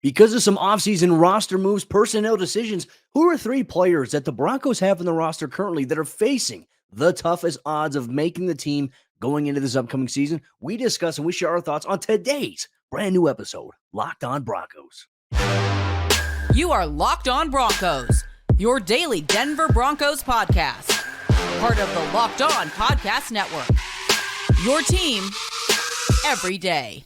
Because of some offseason roster moves, personnel decisions, who are three players that the Broncos have in the roster currently that are facing the toughest odds of making the team going into this upcoming season? We discuss and we share our thoughts on today's brand new episode, Locked On Broncos. You are Locked On Broncos, your daily Denver Broncos podcast. Part of the Locked On Podcast Network. Your team every day.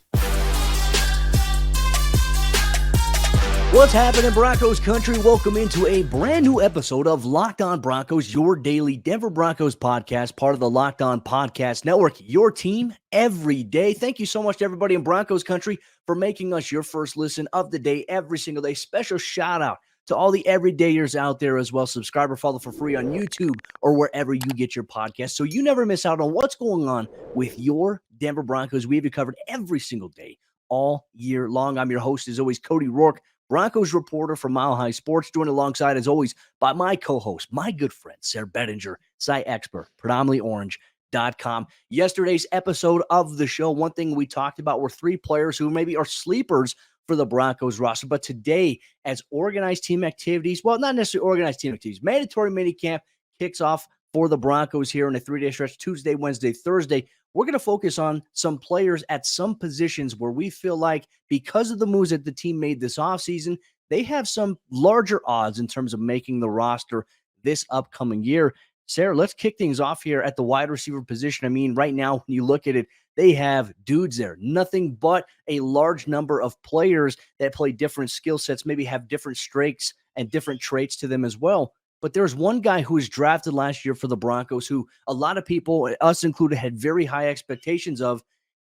What's happening, Broncos country? Welcome into a brand new episode of Locked On Broncos, your daily Denver Broncos podcast, part of the Locked On Podcast Network, your team every day. Thank you so much to everybody in Broncos country for making us your first listen of the day every single day. Special shout out to all the everydayers out there as well. Subscribe or follow for free on YouTube or wherever you get your podcast so you never miss out on what's going on with your Denver Broncos. We have you covered every single day, all year long. I'm your host, as always, Cody Roark, Broncos reporter for Mile High Sports, joined alongside, as always, by my co-host, my good friend, Sayre Bedinger, site expert, predominantlyorange.com. Yesterday's episode of the show, one thing we talked about were three players who maybe are sleepers for the Broncos roster. But today, as organized team activities, well, not necessarily organized team activities, mandatory minicamp kicks off for the Broncos here in a 3-day stretch, Tuesday, Wednesday, Thursday. We're going to focus on some players at some positions where we feel like because of the moves that the team made this offseason, they have some larger odds in terms of making the roster this upcoming year. Sayre, let's kick things off here at the wide receiver position. I mean, right now, when you look at it, they have dudes there, nothing but a large number of players that play different skill sets, maybe have different strengths and different traits to them as well. But there's one guy who was drafted last year for the Broncos who a lot of people, us included, had very high expectations of,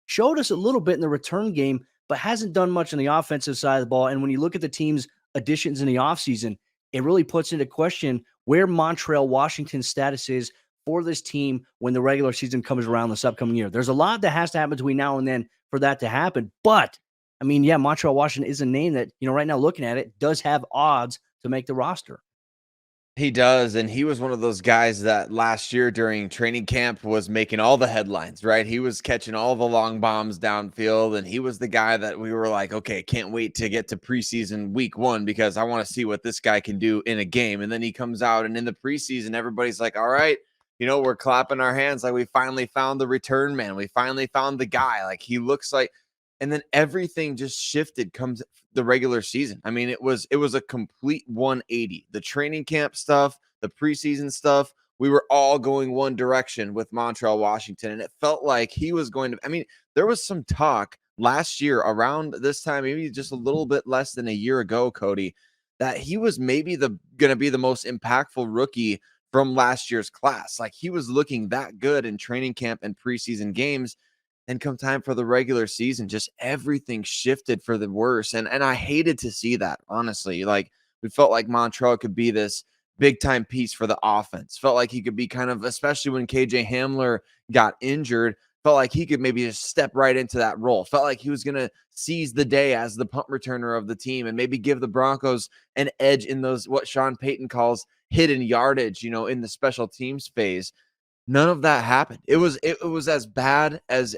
showed us a little bit in the return game, but hasn't done much on the offensive side of the ball. And when you look at the team's additions in the offseason, it really puts into question where Montrell Washington's status is for this team when the regular season comes around this upcoming year. There's a lot that has to happen between now and then for that to happen. But, I mean, yeah, Montrell Washington is a name that, right now looking at it, does have odds to make the roster. He does, and he was one of those guys that last year during training camp was making all the headlines, right? He was catching all the long bombs downfield, and he was the guy that we were like, okay, can't wait to get to preseason week 1 because I want to see what this guy can do in a game. And then he comes out, and in the preseason, everybody's like, all right, we're clapping our hands like we finally found the return man. We finally found the guy. Like he looks like, and then everything just shifted comes the regular season. I mean, it was a complete 180. The training camp stuff, the preseason stuff, we were all going one direction with Montrell Washington. And it felt like he was going to, I mean, there was some talk last year around this time, maybe just a little bit less than a year ago, Cody, that he was maybe going to be the most impactful rookie from last year's class. Like he was looking that good in training camp and preseason games. And come time for the regular season, just everything shifted for the worse. And I hated to see that, honestly. Like, we felt like Montrell could be this big-time piece for the offense. Felt like he could be kind of, especially when KJ Hamler got injured, felt like he could maybe just step right into that role. Felt like he was going to seize the day as the punt returner of the team and maybe give the Broncos an edge in those, what Sean Payton calls hidden yardage, in the special teams phase. None of that happened. It was as bad as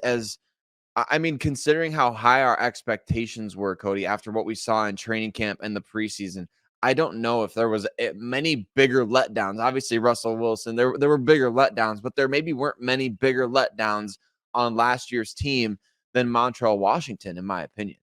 I mean, considering how high our expectations were, Cody, after what we saw in training camp and the preseason. I don't know if there was many bigger letdowns. Obviously, Russell Wilson, there were bigger letdowns, but there maybe weren't many bigger letdowns on last year's team than Montrell Washington, in my opinion.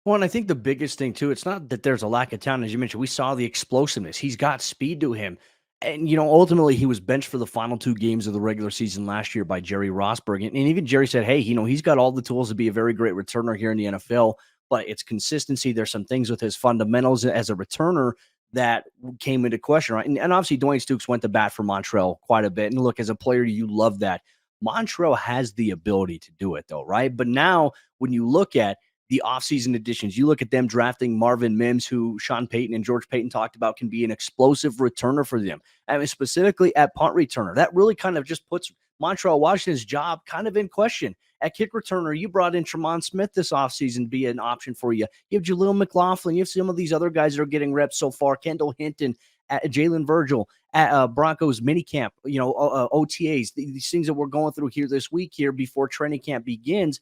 Well, and I think the biggest thing, too, it's not that there's a lack of talent. As you mentioned, we saw the explosiveness. He's got speed to him. And, ultimately he was benched for the final 2 games of the regular season last year by Jerry Rosburg. And even Jerry said, hey, he's got all the tools to be a very great returner here in the NFL, but it's consistency. There's some things with his fundamentals as a returner that came into question, right? And obviously Dwayne Stukes went to bat for Montrell quite a bit. And look, as a player, you love that. Montrell has the ability to do it, though, right? But now when you look at the offseason additions, you look at them drafting Marvin Mims, who Sean Payton and George Payton talked about can be an explosive returner for them. I mean, specifically at punt returner. That really kind of just puts Montrell Washington's job kind of in question. At kick returner, you brought in Tremont Smith this offseason to be an option for you. You have Jaleel McLaughlin. You have some of these other guys that are getting reps so far. Kendall Hinton, Jalen Virgil, at Broncos minicamp, OTAs, these things that we're going through here this week here before training camp begins.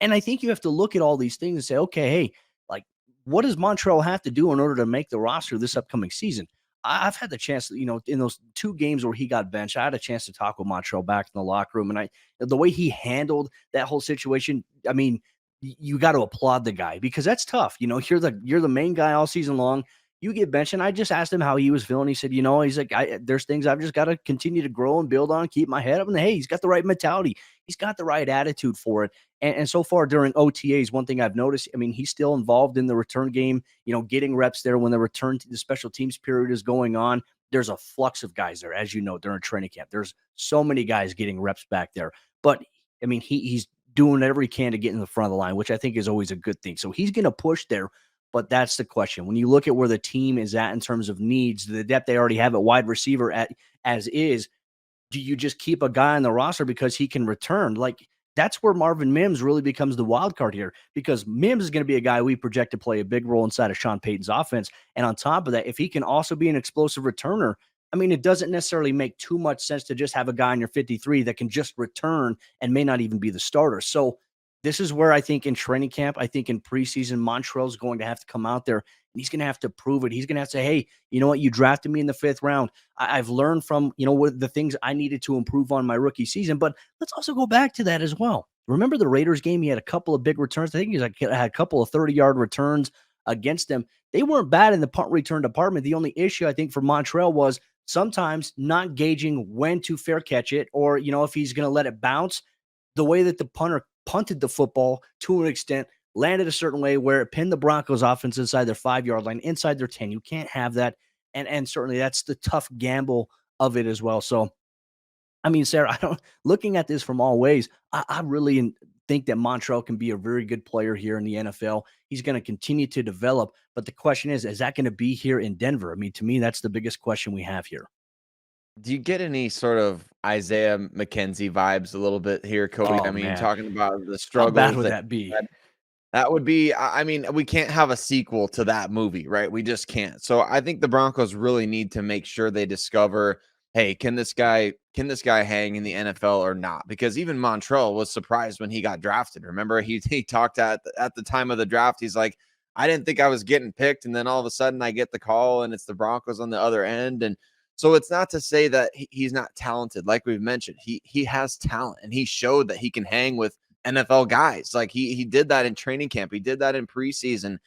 And I think you have to look at all these things and say, okay, hey, like what does Montrell have to do in order to make the roster this upcoming season? I've had the chance, in those 2 games where he got benched, I had a chance to talk with Montrell back in the locker room, and the way he handled that whole situation, I mean, you got to applaud the guy because that's tough. You're the main guy all season long. You get benched, and I just asked him how he was feeling. He said, he's like, there's things I've just got to continue to grow and build on, keep my head up. And hey, he's got the right mentality. He's got the right attitude for it. And so far during OTAs, one thing I've noticed, I mean, he's still involved in the return game, getting reps there when the return to the special teams period is going on. There's a flux of guys there, as you know, during training camp. There's so many guys getting reps back there. But, I mean, he's doing whatever he can to get in the front of the line, which I think is always a good thing. So he's going to push there. But that's the question. When you look at where the team is at in terms of needs, the depth they already have at wide receiver as is, do you just keep a guy on the roster because he can return? Like, that's where Marvin Mims really becomes the wild card here, because Mims is going to be a guy we project to play a big role inside of Sean Payton's offense. And on top of that, if he can also be an explosive returner, I mean, it doesn't necessarily make too much sense to just have a guy in your 53 that can just return and may not even be the starter. So this is where I think in training camp, I think in preseason, Montrell's going to have to come out there and he's going to have to prove it. He's going to have to say, hey, you know what? You drafted me in the 5th round. I've learned from, what the things I needed to improve on my rookie season. But let's also go back to that as well. Remember the Raiders game? He had a couple of big returns. I think had a couple of 30-yard returns against them. They weren't bad in the punt return department. The only issue I think for Montrell was sometimes not gauging when to fair catch it, or, if he's going to let it bounce. The way that the punter punted the football to an extent, landed a certain way where it pinned the Broncos offense inside their 5-yard line, inside their 10. You can't have that. And certainly that's the tough gamble of it as well. So, I mean, Sayre, looking at this from all ways, I really think that Montrell can be a very good player here in the NFL. He's going to continue to develop. But the question is that going to be here in Denver? I mean, to me, that's the biggest question we have here. Do you get any sort of Isaiah McKenzie vibes a little bit here, Cody? Oh, I mean, man. talking about the How struggles bad would that be? That would be, I mean, we can't have a sequel to that movie, right? We just can't. So I think the Broncos really need to make sure they discover, hey, can this guy hang in the NFL or not? Because even Montrell was surprised when he got drafted. Remember, he talked at the time of the draft. He's like, I didn't think I was getting picked, and then all of a sudden I get the call, and it's the Broncos on the other end. And so it's not to say that he's not talented. Like we've mentioned, he has talent, and he showed that he can hang with NFL guys. Like he did that in training camp. He did that in preseason.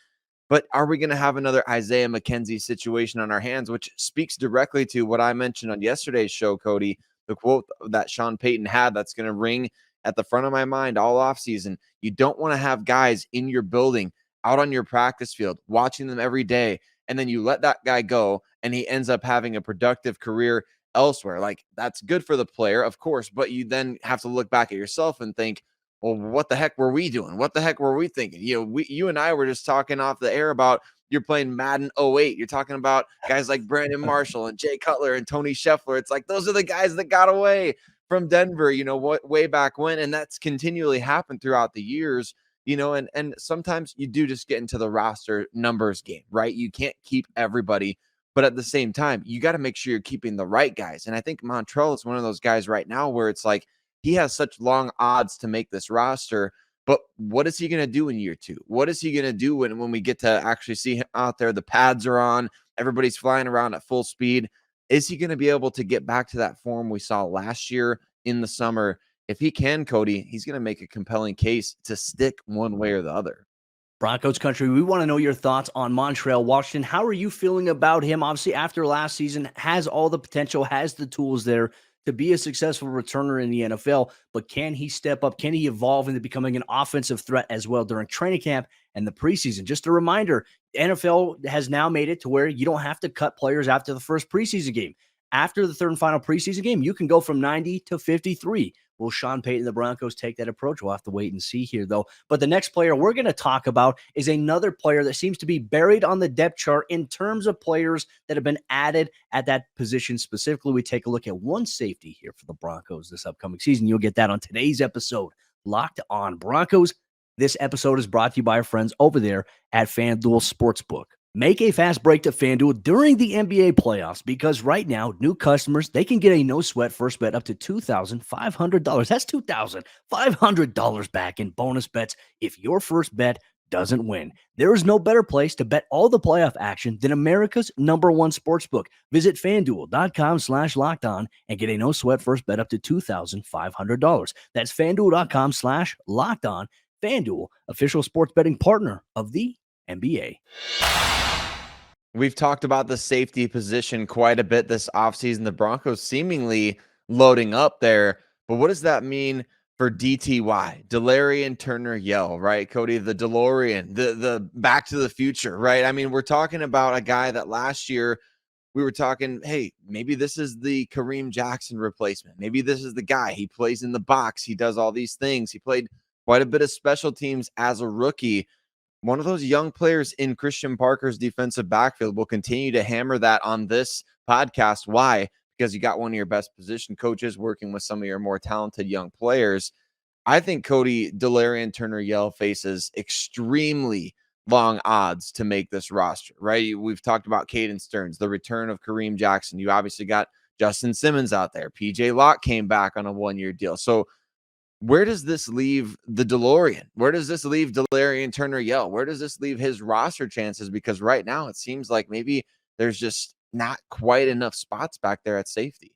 But are we going to have another Isaiah McKenzie situation on our hands, which speaks directly to what I mentioned on yesterday's show, Cody, the quote that Sean Payton had that's going to ring at the front of my mind all offseason. You don't want to have guys in your building, out on your practice field, watching them every day, and then you let that guy go and he ends up having a productive career elsewhere. Like, that's good for the player, of course, but you then have to look back at yourself and think, well, what the heck were we doing? What the heck were we thinking? You and I were just talking off the air about you're playing Madden 08. You're talking about guys like Brandon Marshall and Jay Cutler and Tony Scheffler. It's like, those are the guys that got away from Denver, way back when. And that's continually happened throughout the years, and sometimes you do just get into the roster numbers game, right? You can't keep everybody, but at the same time, you got to make sure you're keeping the right guys. And I think Montrell is one of those guys right now where it's like, he has such long odds to make this roster, but what is he going to do in year 2? What is he going to do when we get to actually see him out there? The pads are on, everybody's flying around at full speed. Is he going to be able to get back to that form we saw last year in the summer? If he can, Cody, he's going to make a compelling case to stick one way or the other. Broncos country, we want to know your thoughts on Montrell Washington. How are you feeling about him? Obviously, after last season, has all the potential, has the tools there to be a successful returner in the NFL, but can he step up? Can he evolve into becoming an offensive threat as well during training camp and the preseason? Just a reminder, the NFL has now made it to where you don't have to cut players after the first preseason game. After the third and final preseason game, you can go from 90 to 53. Will Sean Payton and the Broncos take that approach? We'll have to wait and see here, though. But the next player we're going to talk about is another player that seems to be buried on the depth chart in terms of players that have been added at that position. Specifically, we take a look at one safety here for the Broncos this upcoming season. You'll get that on today's episode, Locked On Broncos. This episode is brought to you by our friends over there at FanDuel Sportsbook. Make a fast break to FanDuel during the NBA playoffs because right now, new customers, they can get a no-sweat first bet up to $2,500. That's $2,500 back in bonus bets if your first bet doesn't win. There is no better place to bet all the playoff action than America's #1 sportsbook. Visit FanDuel.com/lockedon and get a no-sweat first bet up to $2,500. That's FanDuel.com/lockedon. FanDuel, official sports betting partner of the NBA. We've talked about the safety position quite a bit this offseason. The Broncos seemingly loading up there. But what does that mean for DTY, Delarrin Turner-Yell, right? Cody, the DeLorean, the Back to the Future, right? I mean, we're talking about a guy that last year we were talking, hey, maybe this is the Kareem Jackson replacement. Maybe this is the guy. He plays in the box. He does all these things. He played quite a bit of special teams as a rookie. One of those young players in Christian Parker's defensive backfield. Will continue to hammer that on this podcast. Why? Because you got one of your best position coaches working with some of your more talented young players. I think Cody, Delarrin Turner-Yell faces extremely long odds to make this roster, right? We've talked about Caden Stearns, the return of Kareem Jackson. You obviously got Justin Simmons out there. PJ Locke came back on a one-year deal. So where does this leave the DeLorean? Where does this leave Delarrin Turner-Yell? Where does this leave his roster chances? Because right now it seems like maybe there's just not quite enough spots back there at safety.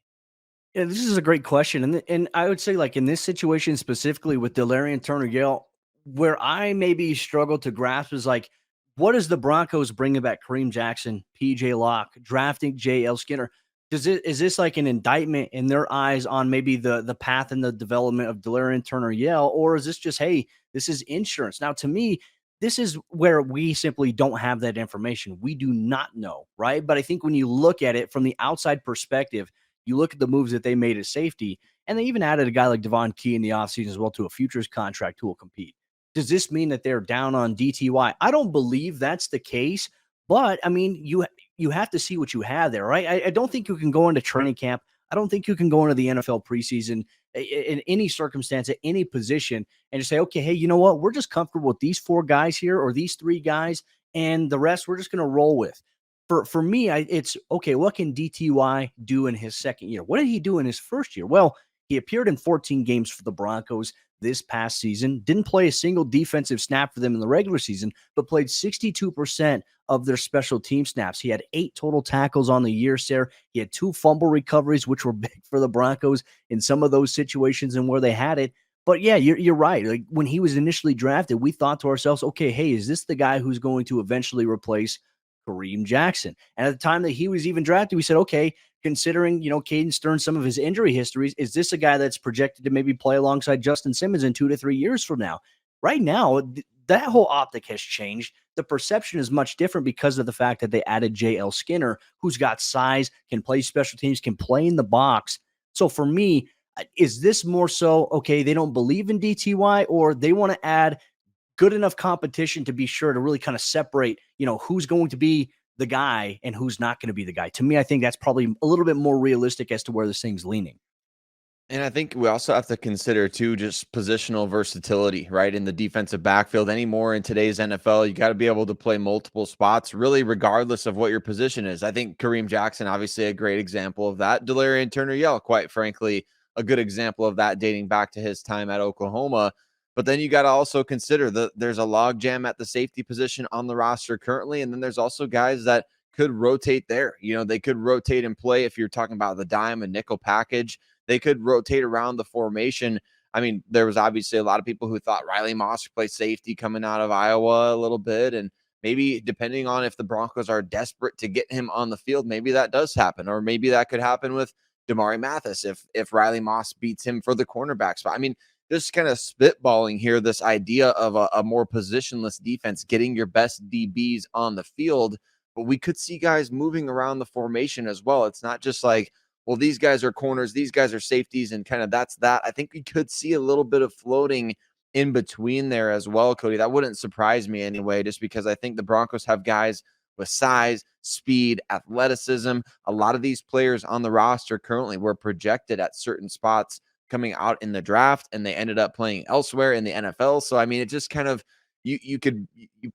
Yeah, this is a great question. And I would say, like, in this situation specifically with Delarrin Turner-Yell, where I maybe struggle to grasp is like, what is the Broncos bringing back Kareem Jackson, PJ Locke, drafting JL Skinner? Is this like an indictment in their eyes on maybe the path and the development of Delarrin Turner-Yell, or is this just, hey, this is insurance? Now, to me, this is where we simply don't have that information. We do not know, right? But I think when you look at it from the outside perspective, you look at the moves that they made at safety, and they even added a guy like Devon Key in the offseason as well to a futures contract who will compete. Does this mean that they're down on DTY? I don't believe that's the case, but I mean, you have to see what you have there, right? I don't think you can go into training camp. I don't think you can go into the NFL preseason in any circumstance at any position and just say, okay, hey, you know what? We're just comfortable with these 4 guys here or these 3 guys, and the rest we're just going to roll with. For me, it's okay. What can DTY do in his second year? What did he do in his first year? Well, he appeared in 14 games for the Broncos this past season. Didn't play a single defensive snap for them in the regular season, but played 62% of their special team snaps. He had 8 total tackles on the year, Sayre. He had 2 fumble recoveries, which were big for the Broncos in some of those situations and where they had it. But yeah, you're right. Like when he was initially drafted, we thought to ourselves, okay, hey, is this the guy who's going to eventually replace Kareem Jackson? And at the time that he was even drafted, we said, okay, considering, Caden Stearns, some of his injury histories, is this a guy that's projected to maybe play alongside Justin Simmons in 2 to 3 years from now? Right now, that whole optic has changed. The perception is much different because of the fact that they added JL Skinner, who's got size, can play special teams, can play in the box. So for me, is this more so, okay, they don't believe in DTY, or they want to add good enough competition to be sure to really kind of separate, who's going to be the guy and who's not going to be the guy? To me, I think that's probably a little bit more realistic as to where this thing's leaning. And I think we also have to consider too just positional versatility, right? In the defensive backfield anymore in today's NFL, you got to be able to play multiple spots, really, regardless of what your position is. I think Kareem Jackson, obviously, a great example of that. Delarrin Turner-Yell, quite frankly, a good example of that, dating back to his time at Oklahoma. But then you got to also consider that there's a log jam at the safety position on the roster currently, and then there's also guys that could rotate there. They could rotate and play if you're talking about the dime and nickel package. They could rotate around the formation. I mean, there was obviously a lot of people who thought Riley Moss could play safety coming out of Iowa a little bit. And maybe depending on if the Broncos are desperate to get him on the field, maybe that does happen. Or maybe that could happen with Damari Mathis if Riley Moss beats him for the cornerback spot. I mean, just kind of spitballing here, this idea of a more positionless defense, getting your best DBs on the field. But we could see guys moving around the formation as well. It's not just like, well, these guys are corners, these guys are safeties, and kind of that's that. I think we could see a little bit of floating in between there as well, Cody. That wouldn't surprise me anyway, just because I think the Broncos have guys with size, speed, athleticism. A lot of these players on the roster currently were projected at certain spots coming out in the draft, and they ended up playing elsewhere in the NFL. So, I mean, it just kind of, you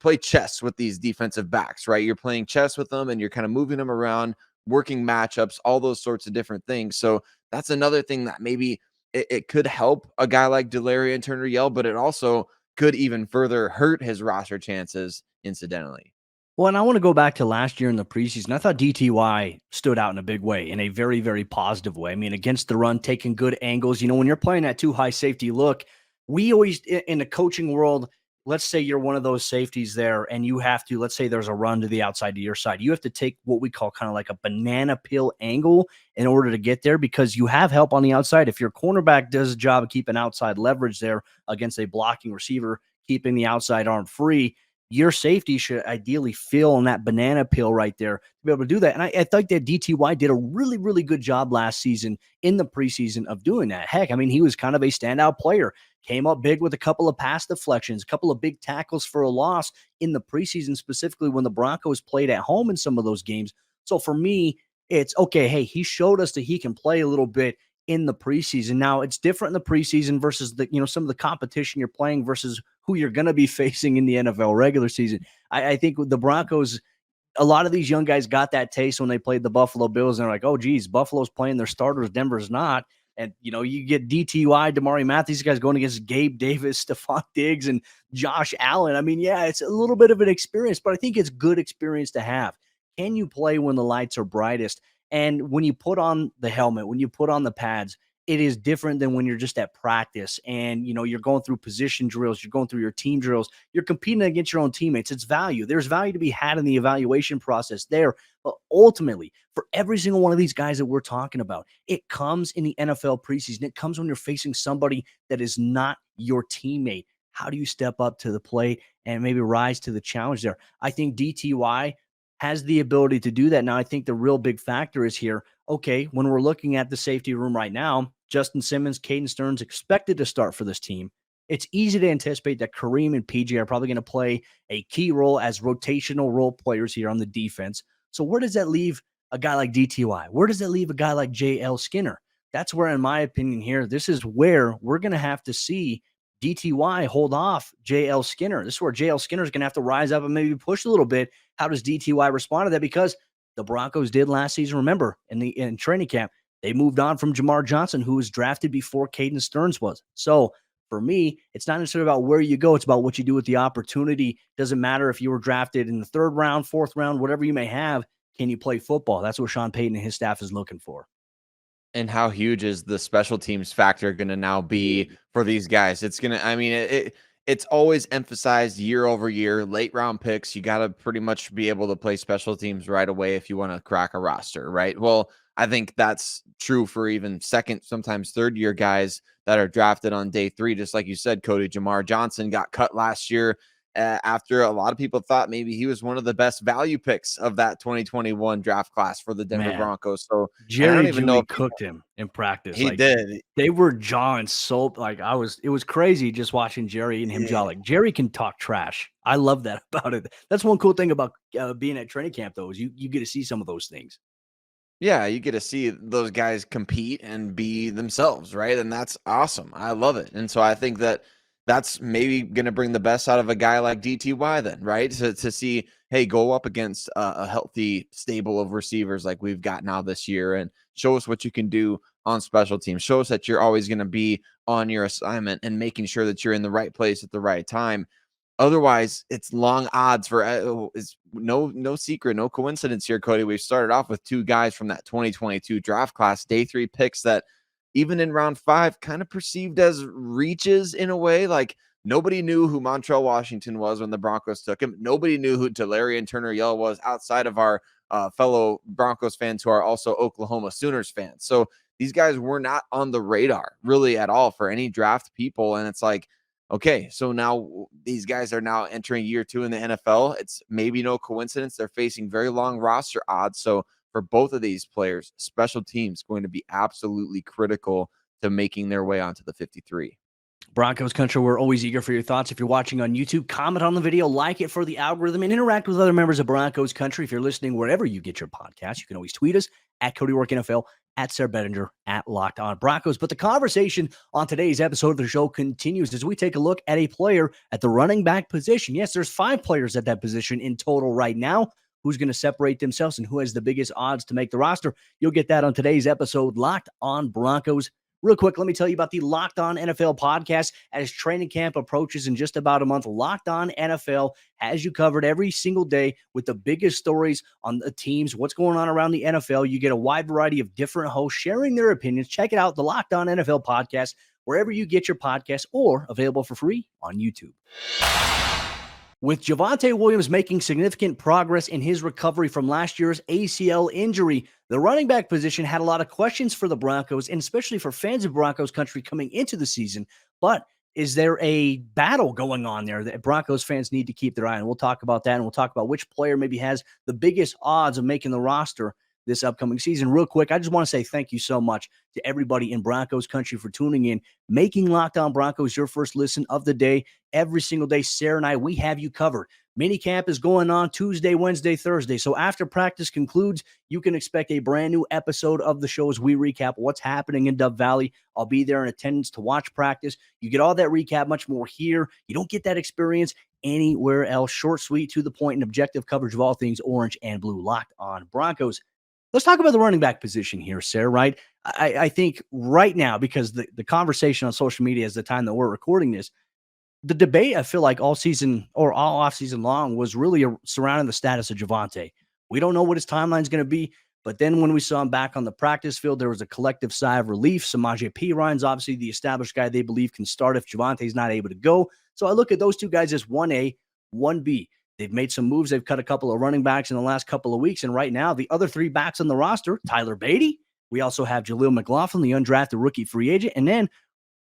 play chess with these defensive backs, right? You're playing chess with them and you're kind of moving them around, working matchups, all those sorts of different things. So that's another thing that maybe it could help a guy like Delarrin Turner-Yell, but it also could even further hurt his roster chances incidentally. Well, and I want to go back to last year in the preseason. I thought DTY stood out in a big way, in a very, very positive way. I mean, against the run, taking good angles. When you're playing that too high safety look, we always, in the coaching world, let's say you're one of those safeties there and you have to, let's say there's a run to the outside to your side. You have to take what we call kind of like a banana peel angle in order to get there because you have help on the outside. If your cornerback does a job of keeping outside leverage there against a blocking receiver, keeping the outside arm free, your safety should ideally fill on that banana peel right there to be able to do that. And I think that DTY did a really, really good job last season in the preseason of doing that. Heck, I mean, he was kind of a standout player, came up big with a couple of pass deflections, a couple of big tackles for a loss in the preseason, specifically when the Broncos played at home in some of those games. So for me, it's okay. Hey, he showed us that he can play a little bit in the preseason. Now it's different in the preseason versus some of the competition you're playing versus who you're going to be facing in the NFL regular season. I think with the Broncos, a lot of these young guys got that taste when they played the Buffalo Bills and they're like, oh geez, Buffalo's playing their starters, Denver's not. And you get DTY, Damari Matthews, these guys going against Gabe Davis, Stephon Diggs, and Josh Allen. I mean, yeah, it's a little bit of an experience, but I think it's good experience to have. Can you play when the lights are brightest? And when you put on the helmet, when you put on the pads, it is different than when you're just at practice and, you're going through position drills, you're going through your team drills, you're competing against your own teammates. It's value. There's value to be had in the evaluation process there. But ultimately, for every single one of these guys that we're talking about, it comes in the NFL preseason. It comes when you're facing somebody that is not your teammate. How do you step up to the plate and maybe rise to the challenge there? I think DTY has the ability to do that. Now, I think the real big factor is here. Okay, when we're looking at the safety room right now, Justin Simmons, Caden Stearns expected to start for this team. It's easy to anticipate that Kareem and PJ are probably going to play a key role as rotational role players here on the defense. So where does that leave a guy like DTY? Where does that leave a guy like JL Skinner? That's where, in my opinion here, this is where we're going to have to see DTY hold off JL Skinner. This is where JL Skinner is going to have to rise up and maybe push a little bit. How does DTY respond to that? Because the Broncos did last season. Remember, in training camp, they moved on from Jamar Johnson, who was drafted before Caden Stearns was. So for me, it's not necessarily about where you go. It's about what you do with the opportunity. Doesn't matter if you were drafted in the third round, fourth round, whatever you may have. Can you play football? That's what Sean Payton and his staff is looking for. And how huge is the special teams factor going to now be for these guys? It's going to, it's always emphasized year over year, late round picks. You got to pretty much be able to play special teams right away if you want to crack a roster, right? Well, I think that's true for even second, sometimes third year guys that are drafted on day 3. Just like you said, Cody, Jamar Johnson got cut last year after a lot of people thought maybe he was one of the best value picks of that 2021 draft class for the Denver Broncos. So Jerry I don't even know if cooked him in practice. He did. They were jawing so it was crazy just watching Jerry and him jaw. Like Jerry can talk trash. I love that about it. That's one cool thing about being at training camp though, is you get to see some of those things. Yeah, you get to see those guys compete and be themselves, right? And that's awesome. I love it. And so I think that that's maybe going to bring the best out of a guy like DTY then, right? To see, hey, go up against a healthy stable of receivers like we've got now this year and show us what you can do on special teams. Show us that you're always going to be on your assignment and making sure that you're in the right place at the right time. Otherwise, it's long odds for it's no secret, no coincidence here, Cody. We've started off with 2 guys from that 2022 draft class, day 3 picks that even in round 5 kind of perceived as reaches in a way. Like nobody knew who Montrell Washington was when the Broncos took him. Nobody knew who Delarrin Turner-Yell was outside of our fellow Broncos fans who are also Oklahoma Sooners fans. So these guys were not on the radar really at all for any draft people. And it's like, okay, so now these guys are now entering year 2 in the NFL. It's maybe no coincidence. They're facing very long roster odds. So for both of these players, special teams going to be absolutely critical to making their way onto the 53. Broncos country, we're always eager for your thoughts. If you're watching on YouTube, comment on the video, like it for the algorithm, and interact with other members of Broncos country. If you're listening wherever you get your podcast, you can always tweet us at Cody Roark NFL, at Sayre Bedinger, at Locked On Broncos. But the conversation on today's episode of the show continues as we take a look at a player at the running back position. Yes, there's 5 players at that position in total right now. Who's going to separate themselves and who has the biggest odds to make the roster? You'll get that on today's episode, Locked On Broncos. Real quick, let me tell you about the Locked On NFL podcast. As training camp approaches in just about a month, Locked On NFL has you covered every single day with the biggest stories on the teams, what's going on around the NFL. You get a wide variety of different hosts sharing their opinions. Check it out, the Locked On NFL podcast, wherever you get your podcasts, or available for free on YouTube. With Javonte Williams making significant progress in his recovery from last year's ACL injury, the running back position had a lot of questions for the Broncos, and especially for fans of Broncos country coming into the season. But is there a battle going on there that Broncos fans need to keep their eye on? We'll talk about that, and we'll talk about which player maybe has the biggest odds of making the roster this upcoming season. Real quick, I just want to say thank you so much to everybody in Broncos country for tuning in, making Locked On Broncos your first listen of the day. Every single day, Sayre and I, we have you covered. Minicamp is going on Tuesday, Wednesday, Thursday. So after practice concludes, you can expect a brand new episode of the show as we recap what's happening in Dove Valley. I'll be there in attendance to watch practice. You get all that recap, much more here. You don't get that experience anywhere else. Short, sweet, to the point, and objective coverage of all things orange and blue. Locked On Broncos. Let's talk about the running back position here, Sayre, right? I think right now, because the conversation on social media is the time that we're recording this, the debate, I feel like all season or all offseason long, was really surrounding the status of Javonte. We don't know what his timeline is going to be, but then when we saw him back on the practice field, there was a collective sigh of relief. Samaje Perine's obviously the established guy they believe can start if Javonte's not able to go. So I look at those two guys as 1A, 1B. They've made some moves. They've cut a couple of running backs in the last couple of weeks. And right now, the other three backs on the roster, Tyler Badie. We also have Jaleel McLaughlin, the undrafted rookie free agent. And then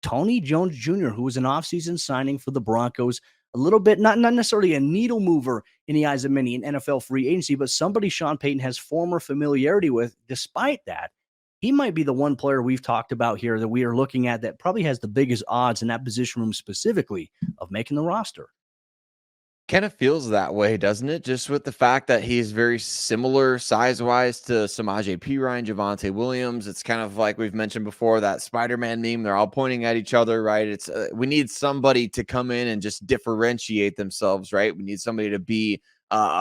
Tony Jones Jr., who was an offseason signing for the Broncos. A little bit, not necessarily a needle mover in the eyes of many in NFL free agency, but somebody Sean Payton has former familiarity with. Despite that, he might be the one player we've talked about here that we are looking at that probably has the biggest odds in that position room specifically of making the roster. Kind of feels that way, doesn't it? Just with the fact that he's very similar size-wise to Samaje Perine, Javonte Williams. It's kind of like we've mentioned before, that Spider-Man meme. They're all pointing at each other, right? It's we need somebody to come in and just differentiate themselves, right? We need somebody to be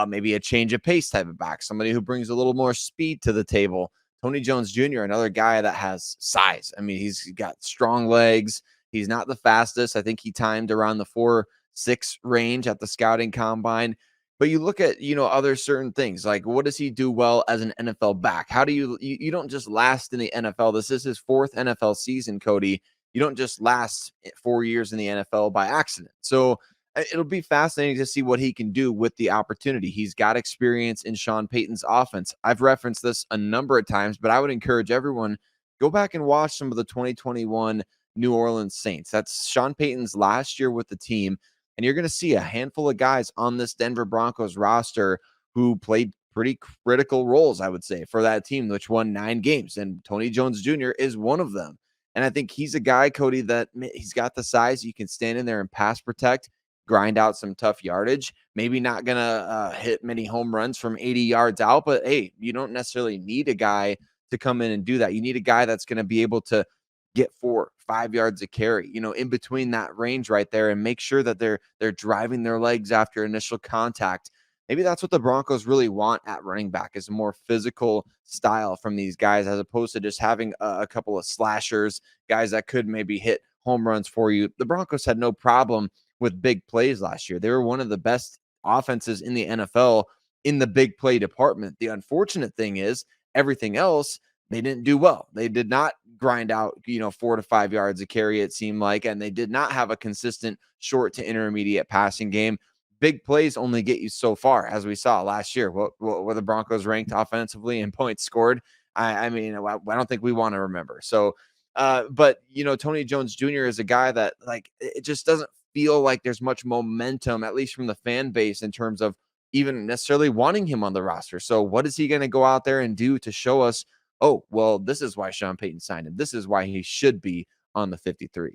maybe a change of pace type of back, somebody who brings a little more speed to the table. Tony Jones Jr., another guy that has size. I mean, he's got strong legs. He's not the fastest. I think he timed around the 4.6 range at the scouting combine. But you look at, other certain things, like what does he do well as an NFL back? How do you don't just last in the NFL. This is his fourth NFL season, Cody. You don't just last 4 years in the NFL by accident. So it'll be fascinating to see what he can do with the opportunity. He's got experience in Sean Payton's offense. I've referenced this a number of times, but I would encourage everyone, go back and watch some of the 2021 New Orleans Saints. That's Sean Payton's last year with the team. And you're going to see a handful of guys on this Denver Broncos roster who played pretty critical roles, I would say, for that team, which won 9 games. And Tony Jones Jr. is one of them. And I think he's a guy, Cody, that he's got the size. You can stand in there and pass protect, grind out some tough yardage. Maybe not going to hit many home runs from 80 yards out. But, hey, you don't necessarily need a guy to come in and do that. You need a guy that's going to be able to get 4-5 yards a carry, in between that range right there, and make sure that they're driving their legs after initial contact. Maybe that's what the Broncos really want at running back, is a more physical style from these guys, as opposed to just having a couple of slashers, guys that could maybe hit home runs for you. The Broncos had no problem with big plays last year. They were one of the best offenses in the NFL in the big play department. The unfortunate thing is everything else, they didn't do well. They did not grind out, 4 to 5 yards a carry, it seemed like, and they did not have a consistent short to intermediate passing game. Big plays only get you so far, as we saw last year. What were the Broncos ranked offensively in points scored? I don't think we want to remember. So, but Tony Jones Jr. is a guy that, like, it just doesn't feel like there's much momentum, at least from the fan base, in terms of even necessarily wanting him on the roster. So what is he going to go out there and do to show us, oh, well, this is why Sean Payton signed him. This is why he should be on the 53.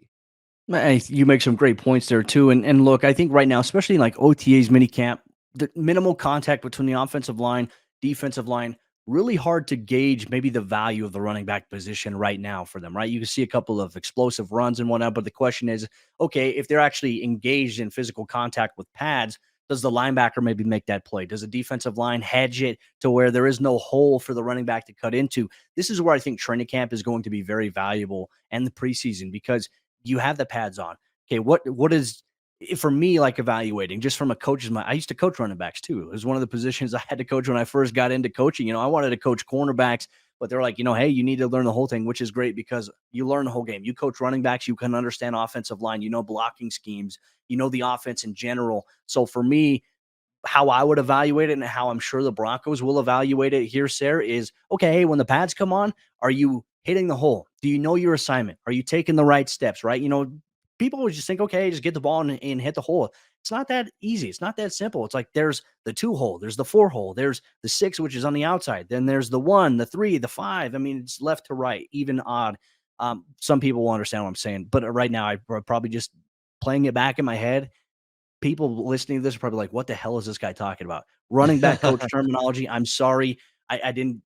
You make some great points there too. And look, I think right now, especially in like OTAs, minicamp, the minimal contact between the offensive line, defensive line, really hard to gauge maybe the value of the running back position right now for them, right? You can see a couple of explosive runs and whatnot, but the question is, okay, if they're actually engaged in physical contact with pads, Does the linebacker maybe make that play? Does the defensive line hedge it to where there is no hole for the running back to cut into? This is where I think training camp is going to be very valuable, and the preseason, because you have the pads on. Okay, what is, for me, like evaluating just from a coach's mind? I used to coach running backs too. It was one of the positions I had to coach when I first got into coaching. I wanted to coach cornerbacks, but they're like, hey, you need to learn the whole thing, which is great because you learn the whole game. You coach running backs, you can understand offensive line, blocking schemes, the offense in general. So for me, how I would evaluate it and how I'm sure the Broncos will evaluate it here, Sayre, is, okay, hey, when the pads come on, are you hitting the hole? Do you know your assignment? Are you taking the right steps, right? People would just think, okay, just get the ball and hit the hole. It's not that easy. It's not that simple. It's like there's the 2 hole, there's the 4 hole, there's the 6, which is on the outside. Then there's the 1, the 3, the 5. I mean, it's left to right, even odd. Some people will understand what I'm saying, but right now I'm probably just playing it back in my head. People listening to this are probably like, what the hell is this guy talking about? Running back coach terminology. I'm sorry. I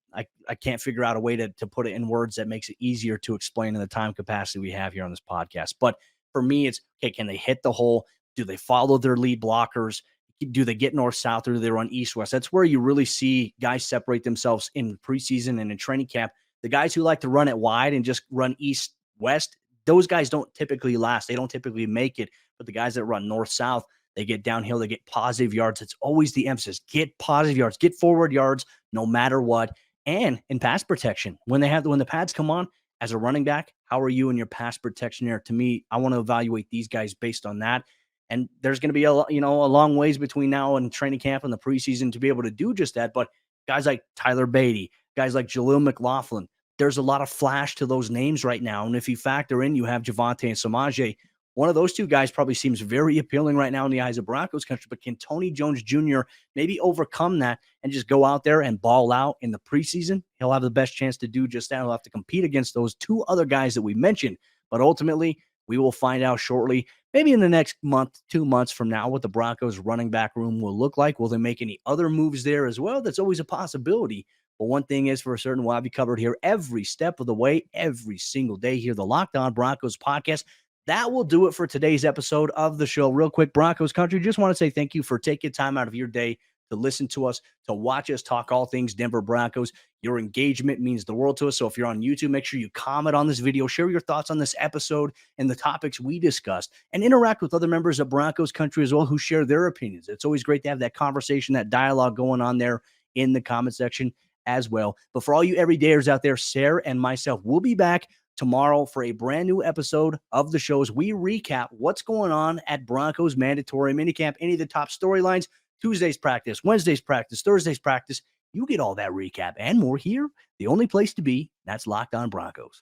can't figure out a way to put it in words that makes it easier to explain in the time capacity we have here on this podcast. But for me, it's, okay, can they hit the hole? Do they follow their lead blockers? Do they get north-south, or do they run east-west? That's where you really see guys separate themselves in preseason and in training camp. The guys who like to run it wide and just run east-west, those guys don't typically last. They don't typically make it. But the guys that run north-south, they get downhill, they get positive yards. It's always the emphasis. Get positive yards, get forward yards no matter what. And in pass protection, when the pads come on, as a running back, how are you in your pass protection there? To me, I want to evaluate these guys based on that. And there's going to be a long ways between now and training camp and the preseason to be able to do just that. But guys like Tyler Badie, guys like Jaleel McLaughlin, there's a lot of flash to those names right now. And if you factor in, you have Javonte and Samaje. One of those two guys probably seems very appealing right now in the eyes of Broncos country, but can Tony Jones Jr. maybe overcome that and just go out there and ball out in the preseason? He'll have the best chance to do just that. He'll have to compete against those 2 other guys that we mentioned, but ultimately we will find out shortly, maybe in the next month, 2 months from now, what the Broncos running back room will look like. Will they make any other moves there as well? That's always a possibility. But one thing is for certain, we'll have you covered here every step of the way, every single day here, the Locked On Broncos podcast. That will do it for today's episode of the show. Real quick, Broncos country, just want to say thank you for taking time out of your day to listen to us, to watch us talk all things Denver Broncos. Your engagement means the world to us. So if you're on YouTube, make sure you comment on this video, share your thoughts on this episode and the topics we discussed, and interact with other members of Broncos country as well who share their opinions. It's always great to have that conversation, that dialogue going on there in the comment section as well. But for all you everydayers out there, Sayre and myself will be back tomorrow for a brand new episode of the show as we recap what's going on at Broncos mandatory minicamp, any of the top storylines, Tuesday's practice, Wednesday's practice, Thursday's practice. You get all that recap and more here. The only place to be, that's Locked On Broncos.